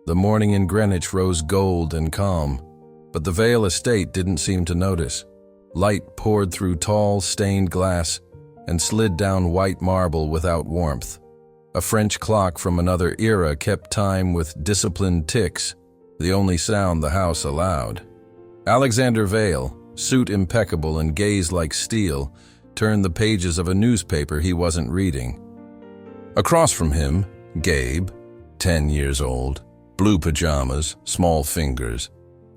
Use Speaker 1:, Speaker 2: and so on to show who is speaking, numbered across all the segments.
Speaker 1: The morning in Greenwich rose gold and calm, but the Vale estate didn't seem to notice. Light poured through tall, stained glass and slid down white marble without warmth. A French clock from another era kept time with disciplined ticks, the only sound the house allowed. Alexander Vale, suit impeccable and gaze like steel, turned the pages of a newspaper he wasn't reading. Across from him, Gabe, 10 years old, blue pajamas, small fingers,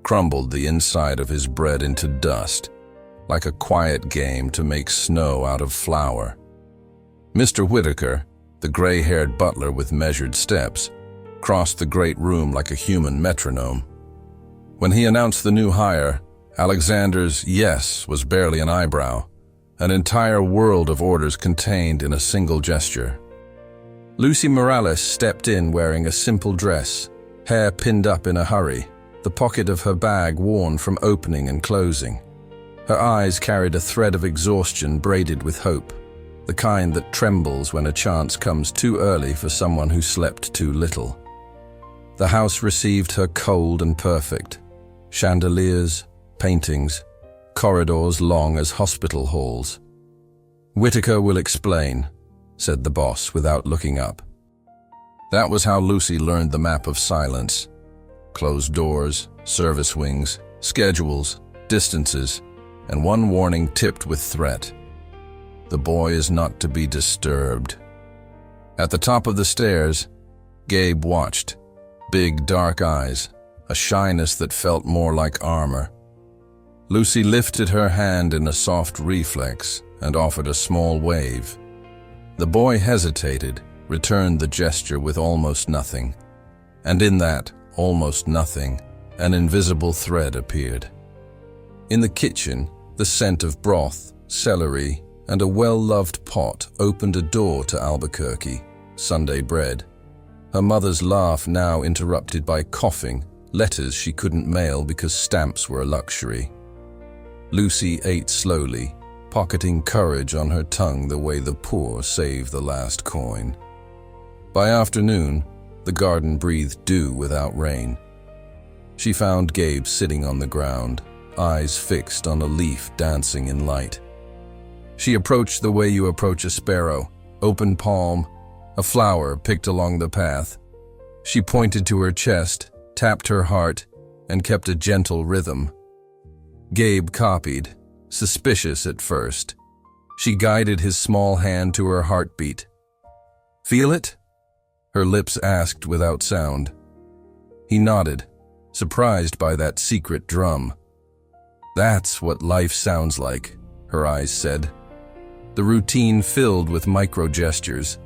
Speaker 1: crumbled the inside of his bread into dust, like a quiet game to make snow out of flour. Mr. Whitaker, the gray-haired butler with measured steps, crossed the great room like a human metronome. When he announced the new hire, Alexander's yes was barely an eyebrow, an entire world of orders contained in a single gesture. Lucy Morales stepped in wearing a simple dress, hair pinned up in a hurry, the pocket of her bag worn from opening and closing. Her eyes carried a thread of exhaustion braided with hope, the kind that trembles when a chance comes too early for someone who slept too little. The house received her cold and perfect. Chandeliers, paintings, corridors long as hospital halls. "Whitaker will explain," said the boss without looking up. That was how Lucy learned the map of silence. Closed doors, service wings, schedules, distances, and one warning tipped with threat. The boy is not to be disturbed. At the top of the stairs, Gabe watched, big dark eyes, a shyness that felt more like armor. Lucy lifted her hand in a soft reflex and offered a small wave. The boy hesitated, returned the gesture with almost nothing. And in that, almost nothing, an invisible thread appeared. In the kitchen, the scent of broth, celery, and a well-loved pot opened a door to Albuquerque, Sunday bread. Her mother's laugh now interrupted by coughing, letters she couldn't mail because stamps were a luxury. Lucy ate slowly, pocketing courage on her tongue the way the poor save the last coin. By afternoon, the garden breathed dew without rain. She found Gabe sitting on the ground, eyes fixed on a leaf dancing in light. She approached the way you approach a sparrow, open palm, a flower picked along the path. She pointed to her chest, tapped her heart, and kept a gentle rhythm. Gabe copied, suspicious at first. She guided his small hand to her heartbeat. "Feel it?" her lips asked without sound. He nodded, surprised by that secret drum. "That's what life sounds like," her eyes said. The routine filled with micro-gestures.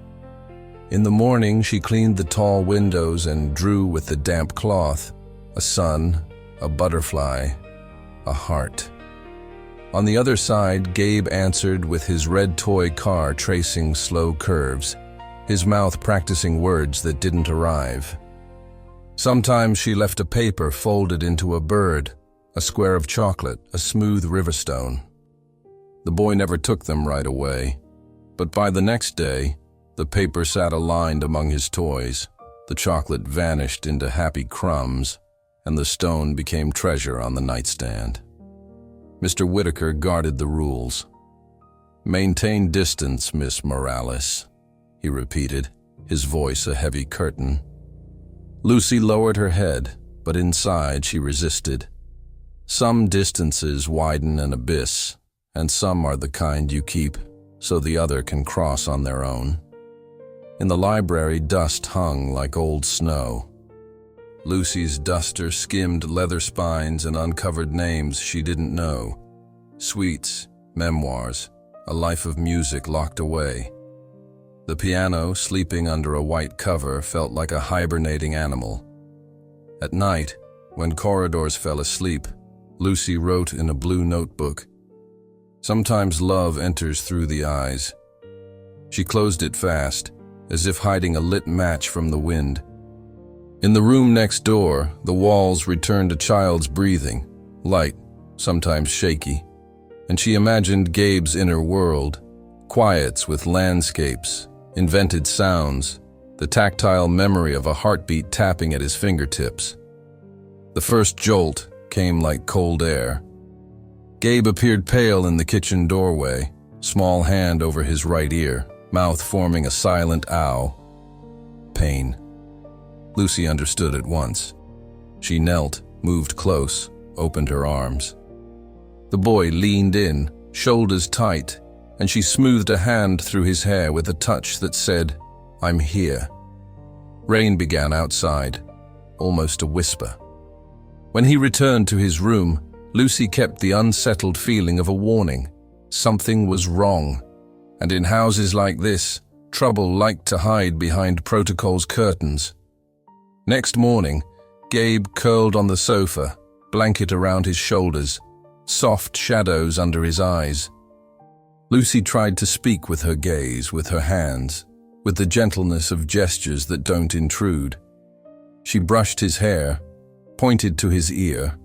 Speaker 1: In the morning, she cleaned the tall windows and drew with the damp cloth, a sun, a butterfly, a heart. On the other side, Gabe answered with his red toy car tracing slow curves, his mouth practicing words that didn't arrive. Sometimes she left a paper folded into a bird, a square of chocolate, a smooth riverstone. The boy never took them right away, but by the next day, the paper sat aligned among his toys, the chocolate vanished into happy crumbs, and the stone became treasure on the nightstand. Mr. Whitaker guarded the rules. "Maintain distance, Miss Morales," he repeated, his voice a heavy curtain. Lucy lowered her head, but inside she resisted. Some distances widen an abyss, and some are the kind you keep so the other can cross on their own. In the library, dust hung like old snow. Lucy's duster skimmed leather spines and uncovered names she didn't know. Sweets, memoirs, a life of music locked away. The piano, sleeping under a white cover, felt like a hibernating animal. At night, when corridors fell asleep, Lucy wrote in a blue notebook, "Sometimes love enters through the eyes." She closed it fast, as if hiding a lit match from the wind. In the room next door, the walls returned a child's breathing, light, sometimes shaky, and she imagined Gabe's inner world, quiets with landscapes, invented sounds, the tactile memory of a heartbeat tapping at his fingertips. The first jolt came like cold air. Gabe appeared pale in the kitchen doorway, small hand over his right ear, mouth forming a silent ow. Pain. Lucy understood at once. She knelt, moved close, opened her arms. The boy leaned in, shoulders tight, and she smoothed a hand through his hair with a touch that said, "I'm here." Rain began outside, almost a whisper. When he returned to his room, Lucy kept the unsettled feeling of a warning. Something was wrong, and in houses like this, trouble liked to hide behind protocol's curtains. Next morning, Gabe curled on the sofa, blanket around his shoulders, soft shadows under his eyes. Lucy tried to speak with her gaze, with her hands, with the gentleness of gestures that don't intrude. She brushed his hair, pointed to his ear,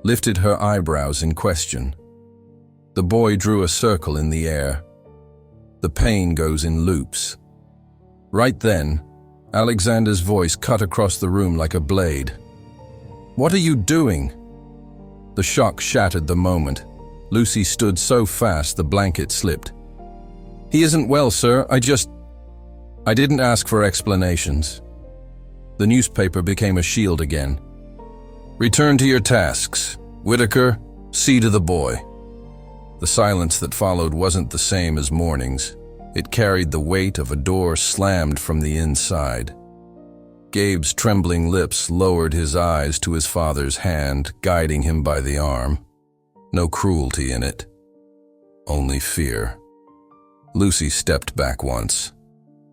Speaker 1: lifted her eyebrows in question. The boy drew a circle in the air. The pain goes in loops. Right then, Alexander's voice cut across the room like a blade. "What are you doing?" The shock shattered the moment. Lucy stood so fast the blanket slipped. "He isn't well, sir. I didn't ask for explanations." The newspaper became a shield again. "Return to your tasks. Whitaker, see to the boy." The silence that followed wasn't the same as mornings. It carried the weight of a door slammed from the inside. Gabe's trembling lips lowered his eyes to his father's hand, guiding him by the arm. No cruelty in it, only fear. Lucy stepped back once,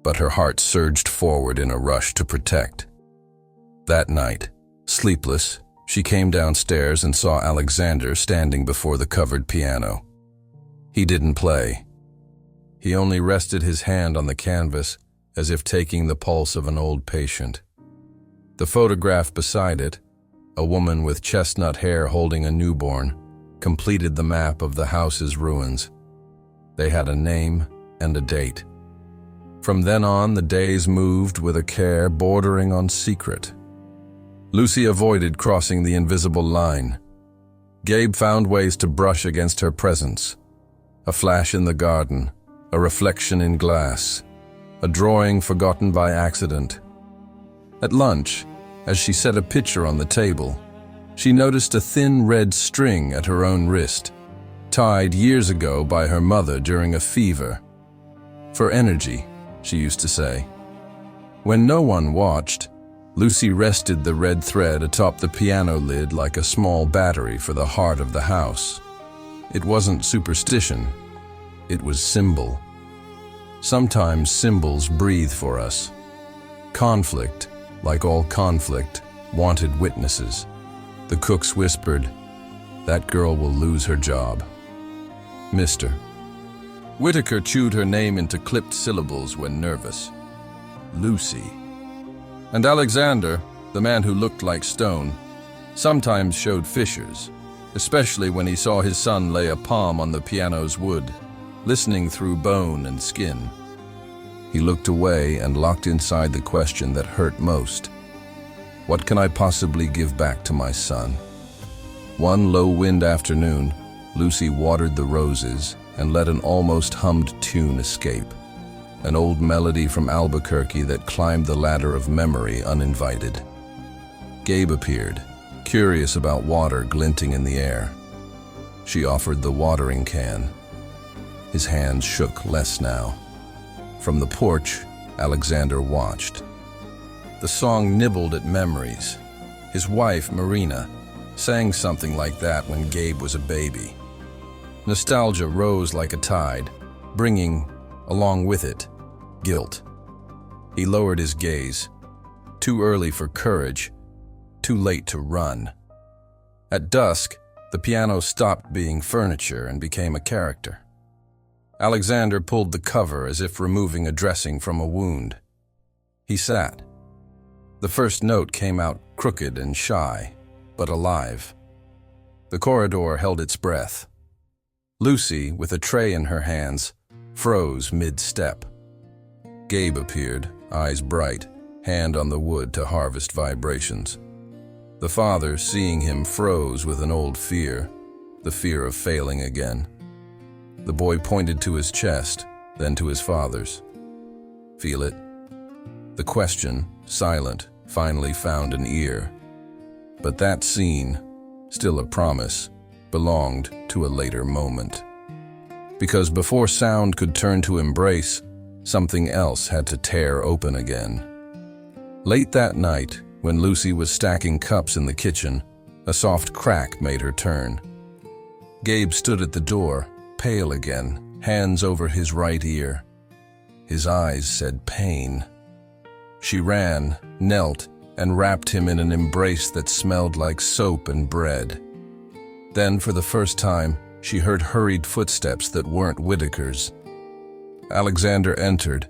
Speaker 1: but her heart surged forward in a rush to protect. That night, sleepless, she came downstairs and saw Alexander standing before the covered piano. He didn't play. He only rested his hand on the canvas, as if taking the pulse of an old patient. The photograph beside it, a woman with chestnut hair holding a newborn, completed the map of the house's ruins. They had a name and a date. From then on, the days moved with a care bordering on secret. Lucy avoided crossing the invisible line. Gabe found ways to brush against her presence. A flash in the garden, a reflection in glass, a drawing forgotten by accident. At lunch, as she set a picture on the table, she noticed a thin red string at her own wrist, tied years ago by her mother during a fever. "For energy," she used to say. When no one watched, Lucy rested the red thread atop the piano lid like a small battery for the heart of the house. It wasn't superstition, it was symbol. Sometimes symbols breathe for us. Conflict, like all conflict, wanted witnesses. The cooks whispered, "That girl will lose her job." Mr. Whitaker chewed her name into clipped syllables when nervous. Lucy. And Alexander, the man who looked like stone, sometimes showed fissures, especially when he saw his son lay a palm on the piano's wood, listening through bone and skin. He looked away and locked inside the question that hurt most. What can I possibly give back to my son? One low-wind afternoon, Lucy watered the roses and let an almost hummed tune escape, an old melody from Albuquerque that climbed the ladder of memory uninvited. Gabe appeared, curious about water glinting in the air. She offered the watering can. His hands shook less now. From the porch, Alexander watched. The song nibbled at memories. His wife, Marina, sang something like that when Gabe was a baby. Nostalgia rose like a tide, bringing, along with it, guilt. He lowered his gaze. Too early for courage, too late to run. At dusk, the piano stopped being furniture and became a character. Alexander pulled the cover as if removing a dressing from a wound. He sat. The first note came out crooked and shy, but alive. The corridor held its breath. Lucy, with a tray in her hands, froze mid-step. Gabe appeared, eyes bright, hand on the wood to harvest vibrations. The father, seeing him, froze with an old fear, the fear of failing again. The boy pointed to his chest, then to his father's. "Feel it?" The question, silent, finally found an ear. But that scene, still a promise, belonged to a later moment. Because before sound could turn to embrace, something else had to tear open again. Late that night, when Lucy was stacking cups in the kitchen, a soft crack made her turn. Gabe stood at the door, pale again, hands over his right ear. His eyes said pain. She ran, knelt, and wrapped him in an embrace that smelled like soap and bread. Then, for the first time, she heard hurried footsteps that weren't Whitaker's. Alexander entered,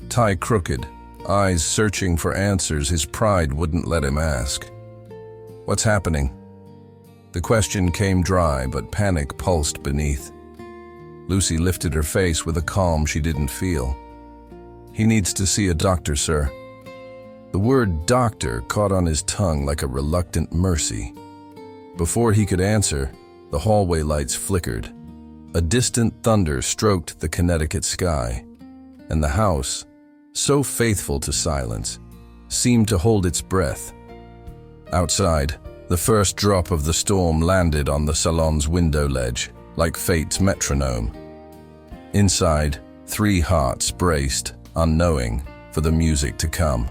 Speaker 1: tie crooked, eyes searching for answers his pride wouldn't let him ask. "What's happening?" The question came dry, but panic pulsed beneath. Lucy lifted her face with a calm she didn't feel. "He needs to see a doctor, sir." The word doctor caught on his tongue like a reluctant mercy. Before he could answer, the hallway lights flickered. A distant thunder stroked the Connecticut sky, and the house, so faithful to silence, seemed to hold its breath. Outside, the first drop of the storm landed on the salon's window ledge, like fate's metronome. Inside, 3 hearts braced, unknowing, for the music to come.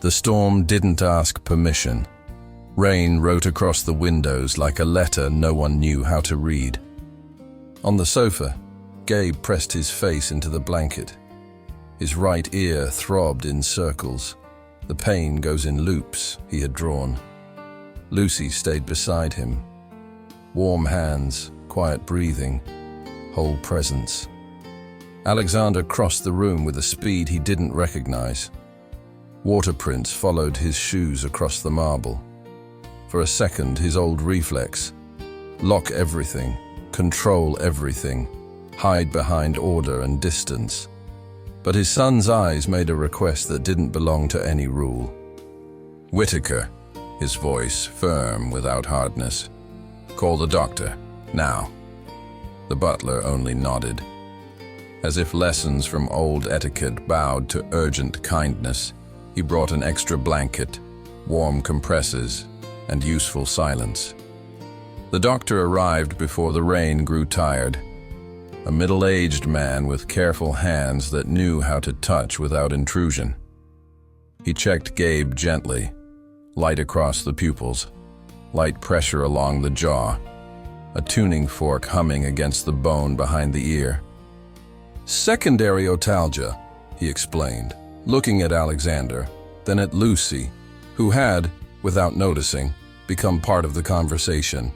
Speaker 1: The storm didn't ask permission. Rain wrote across the windows like a letter no one knew how to read. On the sofa, Gabe pressed his face into the blanket. His right ear throbbed in circles. The pain goes in loops he had drawn. Lucy stayed beside him. Warm hands, quiet breathing, whole presence. Alexander crossed the room with a speed he didn't recognize. Waterprints followed his shoes across the marble. For a second, his old reflex: lock everything, control everything, hide behind order and distance. But his son's eyes made a request that didn't belong to any rule. "Whitaker," his voice firm without hardness. "Call the doctor, now." The butler only nodded. As if lessons from old etiquette bowed to urgent kindness, he brought an extra blanket, warm compresses, and useful silence. The doctor arrived before the rain grew tired. A middle-aged man with careful hands that knew how to touch without intrusion. He checked Gabe gently, light across the pupils, light pressure along the jaw, a tuning fork humming against the bone behind the ear. "Secondary otalgia," he explained, looking at Alexander, then at Lucy, who had, without noticing, become part of the conversation.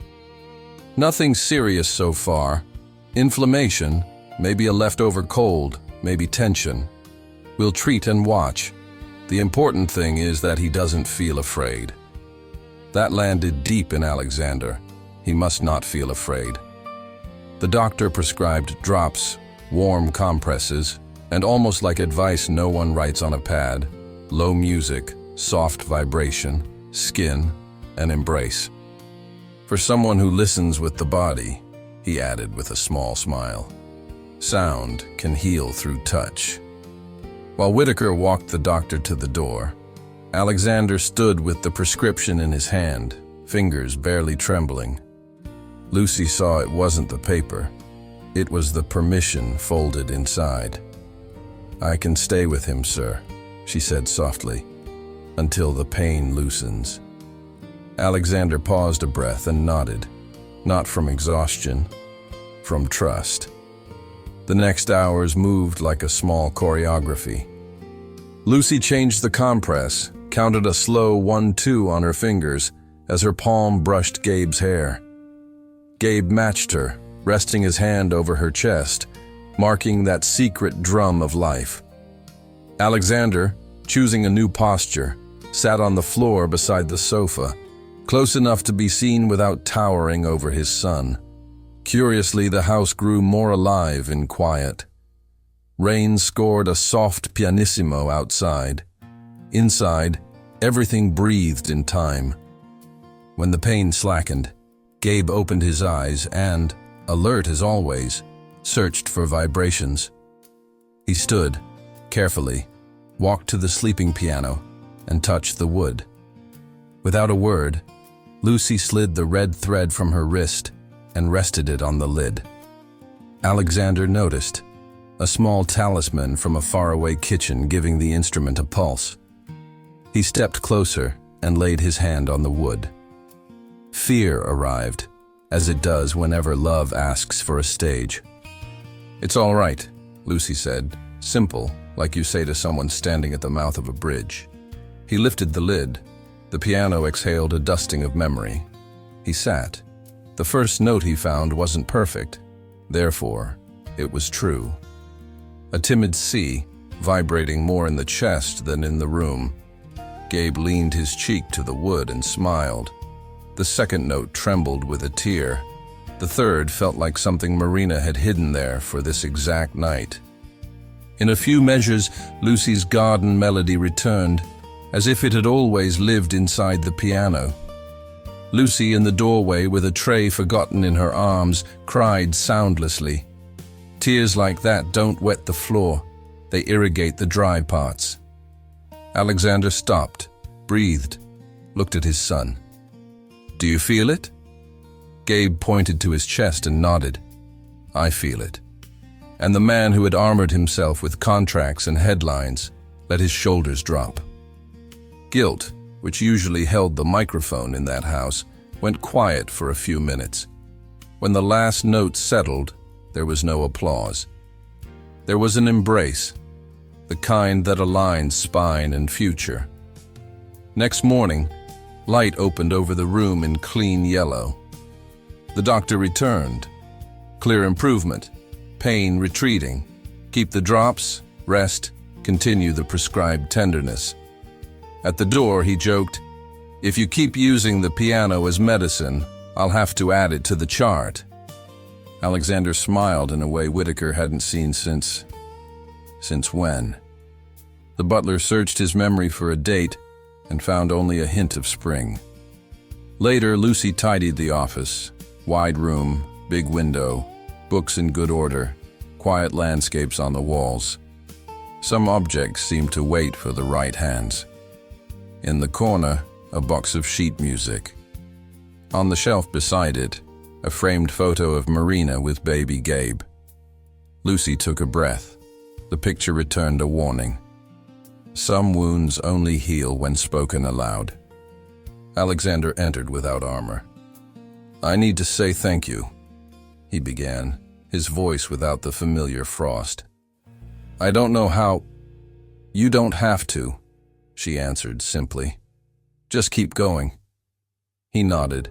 Speaker 1: "Nothing serious so far. Inflammation, maybe a leftover cold, maybe tension. We'll treat and watch. The important thing is that he doesn't feel afraid." That landed deep in Alexander. He must not feel afraid. The doctor prescribed drops, warm compresses, and almost like advice no one writes on a pad, low music, soft vibration, skin, and embrace. "For someone who listens with the body," he added with a small smile, "sound can heal through touch." While Whitaker walked the doctor to the door, Alexander stood with the prescription in his hand, fingers barely trembling. Lucy saw it wasn't the paper. It was the permission folded inside. "I can stay with him, sir," she said softly, "until the pain loosens." Alexander paused a breath and nodded, not from exhaustion, from trust. The next hours moved like a small choreography. Lucy changed the compress, counted a slow 1-2 on her fingers as her palm brushed Gabe's hair. Gabe matched her, resting his hand over her chest, marking that secret drum of life. Alexander, choosing a new posture, sat on the floor beside the sofa, close enough to be seen without towering over his son. Curiously, the house grew more alive in quiet. Rain scored a soft pianissimo outside. Inside, everything breathed in time. When the pain slackened, Gabe opened his eyes and, alert as always, searched for vibrations. He stood, carefully, walked to the sleeping piano, and touched the wood. Without a word, Lucy slid the red thread from her wrist and rested it on the lid. Alexander noticed, a small talisman from a faraway kitchen giving the instrument a pulse. He stepped closer and laid his hand on the wood. Fear arrived, as it does whenever love asks for a stage. "It's all right," Lucy said, simple, like you say to someone standing at the mouth of a bridge. He lifted the lid. The piano exhaled a dusting of memory. He sat. The first note he found wasn't perfect. Therefore, it was true. A timid C, vibrating more in the chest than in the room. Gabe leaned his cheek to the wood and smiled. The second note trembled with a tear. The third felt like something Marina had hidden there for this exact night. In a few measures, Lucy's garden melody returned, as if it had always lived inside the piano. Lucy, in the doorway with a tray forgotten in her arms, cried soundlessly. Tears like that don't wet the floor, they irrigate the dry parts. Alexander stopped, breathed, looked at his son. "Do you feel it?" Gabe pointed to his chest and nodded. "I feel it." And the man who had armored himself with contracts and headlines let his shoulders drop. Guilt, which usually held the microphone in that house, went quiet for a few minutes. When the last note settled, there was no applause. There was an embrace, the kind that aligns spine and future. Next morning, light opened over the room in clean yellow. The doctor returned. Clear improvement, pain retreating. Keep the drops, rest, continue the prescribed tenderness. At the door, he joked, "If you keep using the piano as medicine, I'll have to add it to the chart." Alexander smiled in a way Whitaker hadn't seen since when? The butler searched his memory for a date and found only a hint of spring. Later, Lucy tidied the office. Wide room, big window, books in good order, quiet landscapes on the walls. Some objects seemed to wait for the right hands. In the corner, a box of sheet music. On the shelf beside it, a framed photo of Marina with baby Gabe. Lucy took a breath. The picture returned a warning. Some wounds only heal when spoken aloud. Alexander entered without armor. "I need to say thank you," he began, his voice without the familiar frost. "I don't know how—" "You don't have to," she answered simply. "Just keep going." He nodded.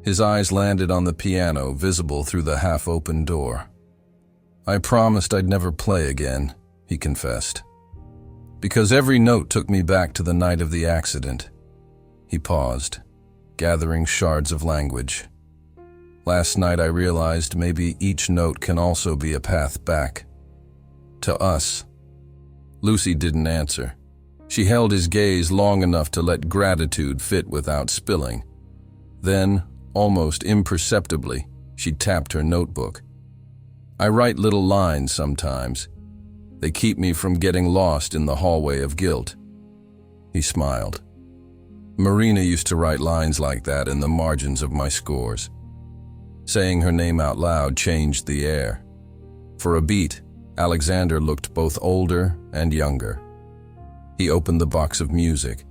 Speaker 1: His eyes landed on the piano, visible through the half-open door. "I promised I'd never play again," he confessed. "Because every note took me back to the night of the accident." He paused, gathering shards of language. "Last night I realized maybe each note can also be a path back. To us." Lucy didn't answer. She held his gaze long enough to let gratitude fit without spilling. Then, almost imperceptibly, she tapped her notebook. "I write little lines sometimes. They keep me from getting lost in the hallway of guilt." He smiled. "Marina used to write lines like that in the margins of my scores." Saying her name out loud changed the air. For a beat, Alexander looked both older and younger. He opened the box of music.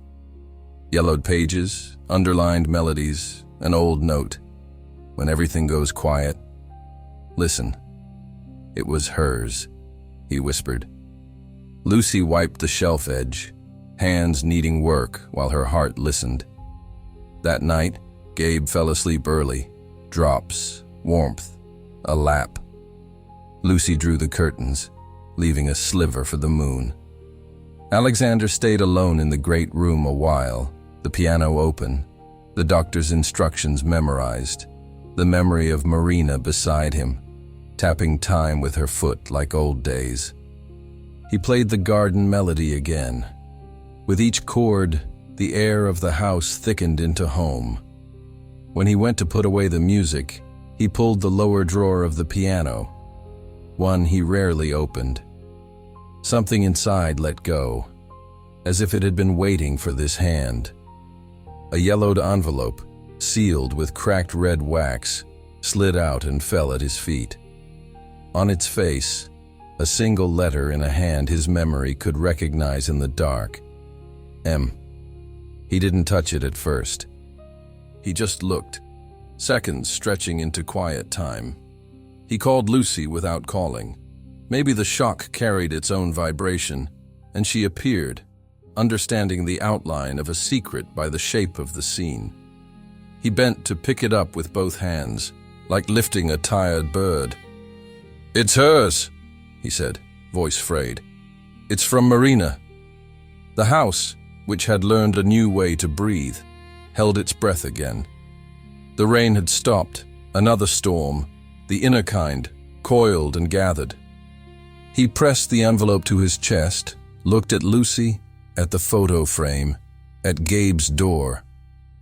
Speaker 1: Yellowed pages, underlined melodies, an old note. When everything goes quiet, listen. It was hers, he whispered. Lucy wiped the shelf edge, hands needing work while her heart listened. That night, Gabe fell asleep early. Drops, warmth, a lap. Lucy drew the curtains, leaving a sliver for the moon. Alexander stayed alone in the great room a while, the piano open, the doctor's instructions memorized, the memory of Marina beside him, tapping time with her foot like old days. He played the garden melody again. With each chord, the air of the house thickened into home. When he went to put away the music, he pulled the lower drawer of the piano, one he rarely opened. Something inside let go, as if it had been waiting for this hand. A yellowed envelope, sealed with cracked red wax, slid out and fell at his feet. On its face, a single letter in a hand his memory could recognize in the dark. M. He didn't touch it at first. He just looked, seconds stretching into quiet time. He called Lucy without calling. Maybe the shock carried its own vibration, and she appeared, understanding the outline of a secret by the shape of the scene. He bent to pick it up with both hands, like lifting a tired bird. "It's hers," he said, voice frayed. "It's from Marina." The house, which had learned a new way to breathe, held its breath again. The rain had stopped, another storm, the inner kind, coiled and gathered. He pressed the envelope to his chest, looked at Lucy, at the photo frame, at Gabe's door.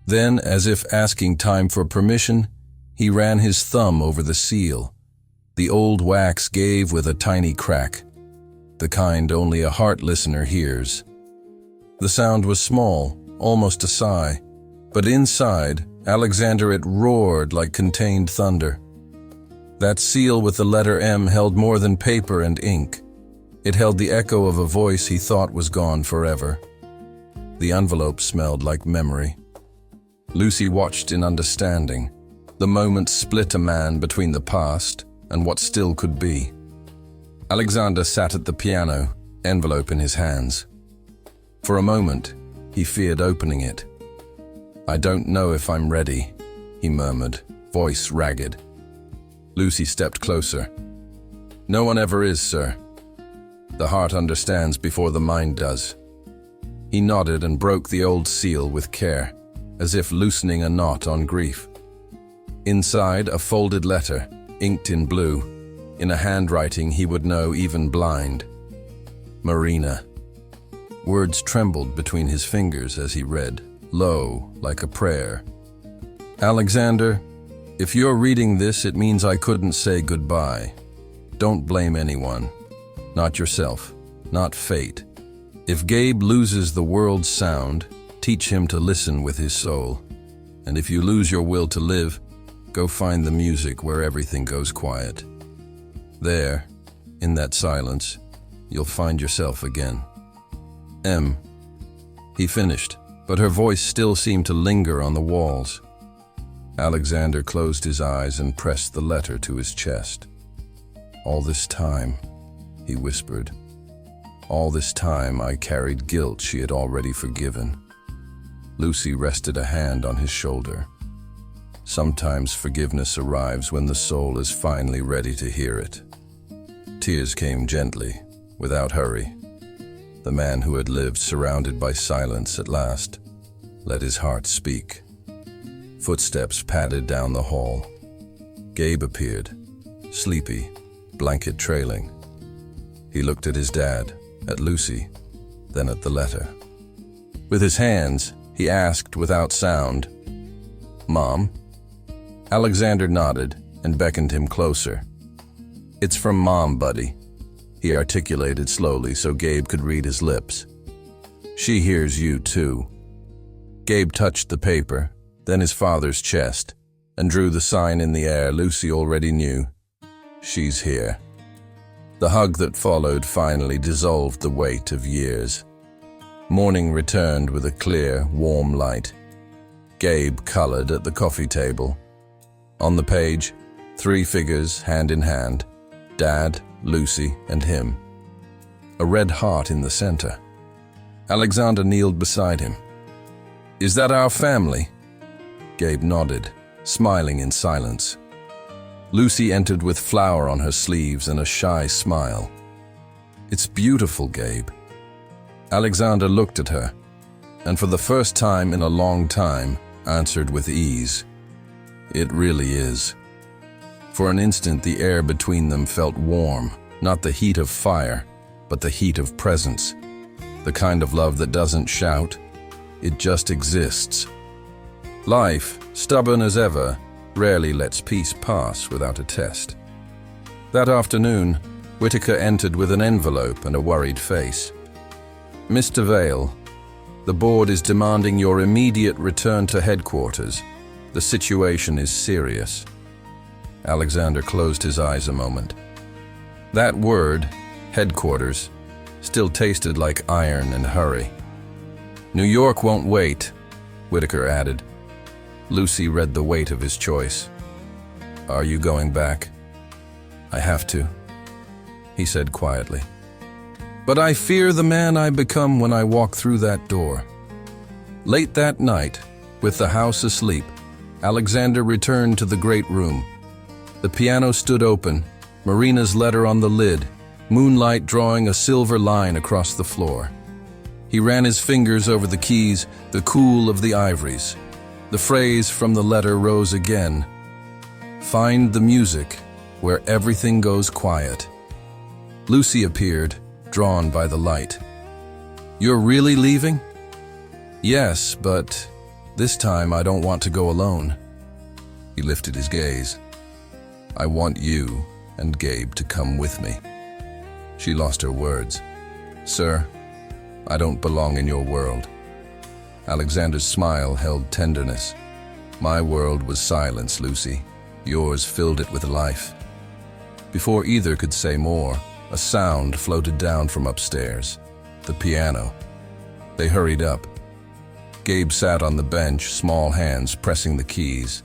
Speaker 1: Then, as if asking time for permission, he ran his thumb over the seal. The old wax gave with a tiny crack, the kind only a heart listener hears. The sound was small, almost a sigh, but inside, Alexander, it roared like contained thunder. That seal with the letter M held more than paper and ink. It held the echo of a voice he thought was gone forever. The envelope smelled like memory. Lucy watched in understanding. The moment split a man between the past and what still could be. Alexander sat at the piano, envelope in his hands. For a moment, he feared opening it. "I don't know if I'm ready," he murmured, voice ragged. Lucy stepped closer. "No one ever is, sir. The heart understands before the mind does." He nodded and broke the old seal with care, as if loosening a knot on grief. Inside, a folded letter, inked in blue, in a handwriting he would know even blind. Marina. Words trembled between his fingers as he read, low, like a prayer. "Alexander, if you're reading this, it means I couldn't say goodbye. Don't blame anyone. Not yourself, not fate. If Gabe loses the world's sound, teach him to listen with his soul. And if you lose your will to live, go find the music where everything goes quiet. There, in that silence, you'll find yourself again. M." He finished, but her voice still seemed to linger on the walls. Alexander closed his eyes and pressed the letter to his chest. "All this time," he whispered. "All this time I carried guilt she had already forgiven." Lucy rested a hand on his shoulder. Sometimes forgiveness arrives when the soul is finally ready to hear it. Tears came gently, without hurry. The man who had lived surrounded by silence at last let his heart speak. Footsteps padded down the hall. Gabe appeared, sleepy, blanket trailing. He looked at his dad, at Lucy, then at the letter. With his hands, he asked without sound, "Mom?" Alexander nodded and beckoned him closer. "It's from Mom, buddy," he articulated slowly so Gabe could read his lips. "She hears you too." Gabe touched the paper, then his father's chest, and drew the sign in the air Lucy already knew. She's here. The hug that followed finally dissolved the weight of years. Morning returned with a clear, warm light. Gabe colored at the coffee table. On the page, 3 figures hand in hand, Dad, Lucy, and him. A red heart in the center. Alexander kneeled beside him. "Is that our family?" Gabe nodded, smiling in silence. Lucy entered with flower on her sleeves and a shy smile. "It's beautiful, Gabe." Alexander looked at her, and for the first time in a long time, answered with ease. "It really is." For an instant, the air between them felt warm, not the heat of fire, but the heat of presence. The kind of love that doesn't shout, it just exists. Life, stubborn as ever, rarely lets peace pass without a test. That afternoon, Whitaker entered with an envelope and a worried face. "Mr. Vale, the board is demanding your immediate return to headquarters. The situation is serious." Alexander closed his eyes a moment. That word, headquarters, still tasted like iron and hurry. "New York won't wait," Whitaker added. Lucy read the weight of his choice. "Are you going back?" "I have to," he said quietly. "But I fear the man I become when I walk through that door." Late that night, with the house asleep, Alexander returned to the great room. The piano stood open, Marina's letter on the lid, moonlight drawing a silver line across the floor. He ran his fingers over the keys, the cool of the ivories. The phrase from the letter rose again. "Find the music where everything goes quiet." Lucy appeared, drawn by the light. "You're really leaving?" "Yes, but this time I don't want to go alone." He lifted his gaze. "I want you and Gabe to come with me." She lost her words. "Sir, I don't belong in your world." Alexander's smile held tenderness. "My world was silence, Lucy. Yours filled it with life." Before either could say more, a sound floated down from upstairs. The piano. They hurried up. Gabe sat on the bench, small hands pressing the keys.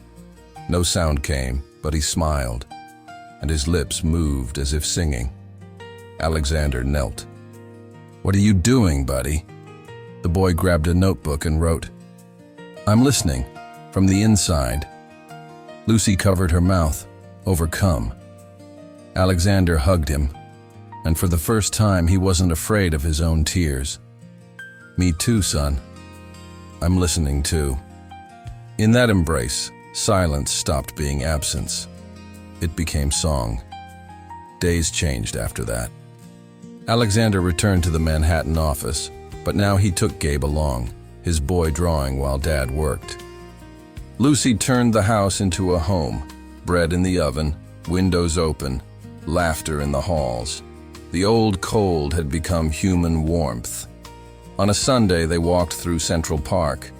Speaker 1: No sound came, but he smiled, and his lips moved as if singing. Alexander knelt. "What are you doing, buddy?" The boy grabbed a notebook and wrote, "I'm listening, from the inside." Lucy covered her mouth, overcome. Alexander hugged him, and for the first time he wasn't afraid of his own tears. "Me too, son. I'm listening too." In that embrace, silence stopped being absence. It became song. Days changed after that. Alexander returned to the Manhattan office, but now he took Gabe along, his boy drawing while Dad worked. Lucy turned the house into a home, bread in the oven, windows open, laughter in the halls. The old cold had become human warmth. On a Sunday, they walked through Central Park.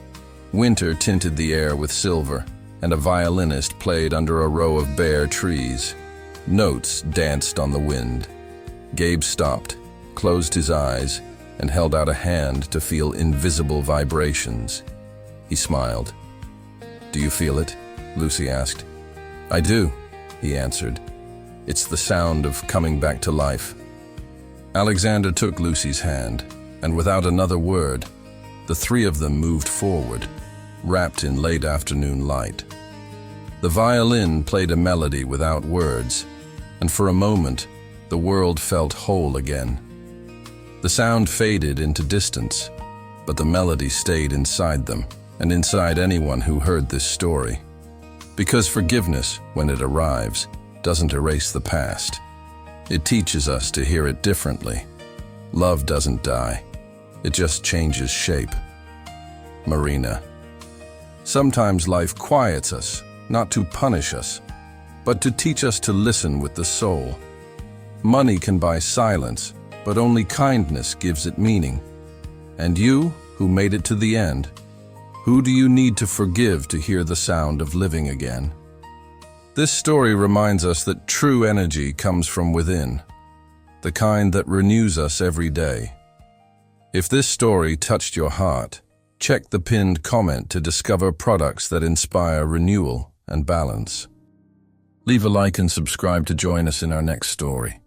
Speaker 1: Winter tinted the air with silver, and a violinist played under a row of bare trees. Notes danced on the wind. Gabe stopped, closed his eyes, and held out a hand to feel invisible vibrations. He smiled. "Do you feel it?" Lucy asked. "I do," he answered. "It's the sound of coming back to life." Alexander took Lucy's hand, and without another word, the three of them moved forward, wrapped in late afternoon light. The violin played a melody without words, and for a moment, the world felt whole again. The sound faded into distance, but the melody stayed inside them, and inside anyone who heard this story. Because forgiveness, when it arrives, doesn't erase the past. It teaches us to hear it differently. Love doesn't die. It just changes shape. Marina. Sometimes life quiets us, not to punish us, but to teach us to listen with the soul. Money can buy silence, but only kindness gives it meaning. And you, who made it to the end, who do you need to forgive to hear the sound of living again? This story reminds us that true energy comes from within, the kind that renews us every day. If this story touched your heart, check the pinned comment to discover products that inspire renewal and balance. Leave a like and subscribe to join us in our next story.